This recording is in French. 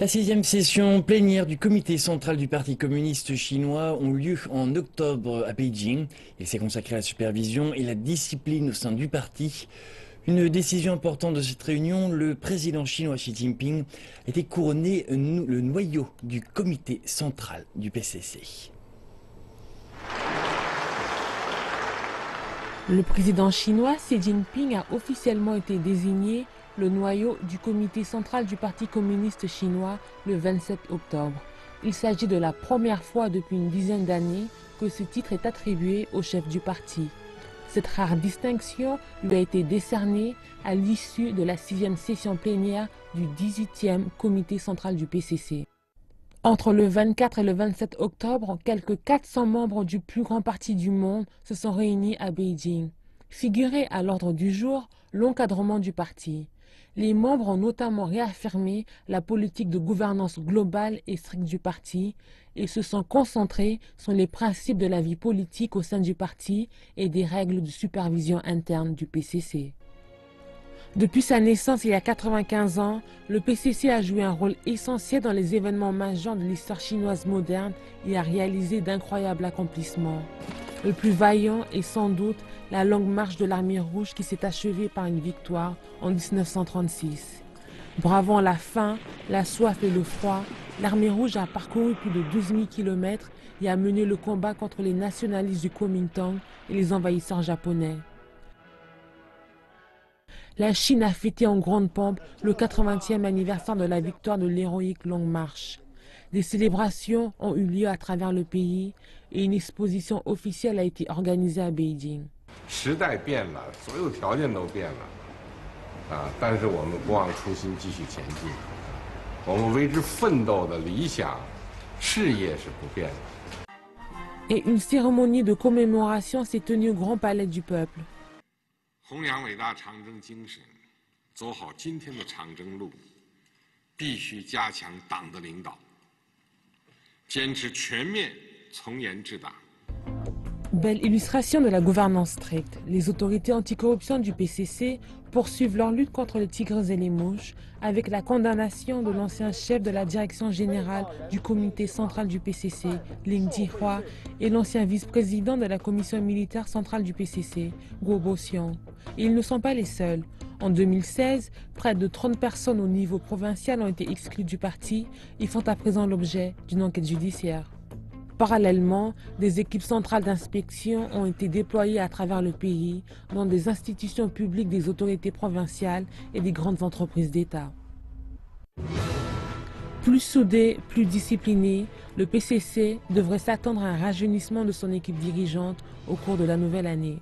La 6e session plénière du comité central du Parti communiste chinois ont lieu en octobre à Beijing. Il s'est consacré à la supervision et la discipline au sein du parti. Une décision importante de cette réunion, le président chinois Xi Jinping a été couronné le noyau du comité central du PCC. Le président chinois Xi Jinping a officiellement été désigné le noyau du comité central du Parti communiste chinois le 27 octobre. Il s'agit de la première fois depuis une dizaine d'années que ce titre est attribué au chef du parti. Cette rare distinction lui a été décernée à l'issue de la 6e session plénière du 18e comité central du PCC. Entre le 24 et le 27 octobre, quelques 400 membres du plus grand parti du monde se sont réunis à Beijing. Figurait à l'ordre du jour l'encadrement du parti. Les membres ont notamment réaffirmé la politique de gouvernance globale et stricte du parti et se sont concentrés sur les principes de la vie politique au sein du parti et des règles de supervision interne du PCC. Depuis sa naissance il y a 95 ans, le PCC a joué un rôle essentiel dans les événements majeurs de l'histoire chinoise moderne et a réalisé d'incroyables accomplissements. Le plus vaillant est sans doute la longue marche de l'Armée rouge qui s'est achevée par une victoire en 1936. Bravant la faim, la soif et le froid, l'Armée rouge a parcouru plus de 12 000 km et a mené le combat contre les nationalistes du Kuomintang et les envahisseurs japonais. La Chine a fêté en grande pompe le 80e anniversaire de la victoire de l'héroïque Longue Marche. Des célébrations ont eu lieu à travers le pays et une exposition officielle a été organisée à Beijing. 时代变了，所有条件都变了，但是我们不忘初心，继续前进。我们为之奋斗的理想、事业是不变的。 Et une cérémonie de commémoration s'est tenue au Grand Palais du Peuple. 弘扬伟大长征精神，走好今天的长征路，必须加强党的领导，坚持全面从严治党。 Belle illustration de la gouvernance stricte. Les autorités anticorruption du PCC poursuivent leur lutte contre les tigres et les mouches avec la condamnation de l'ancien chef de la direction générale du comité central du PCC, Ling Jihua, et l'ancien vice-président de la commission militaire centrale du PCC, Guo Boxiong. Et ils ne sont pas les seuls. En 2016, près de 30 personnes au niveau provincial ont été exclues du parti et font à présent l'objet d'une enquête judiciaire. Parallèlement, des équipes centrales d'inspection ont été déployées à travers le pays dans des institutions publiques des autorités provinciales et des grandes entreprises d'État. Plus soudé, plus discipliné, le PCC devrait s'attendre à un rajeunissement de son équipe dirigeante au cours de la nouvelle année.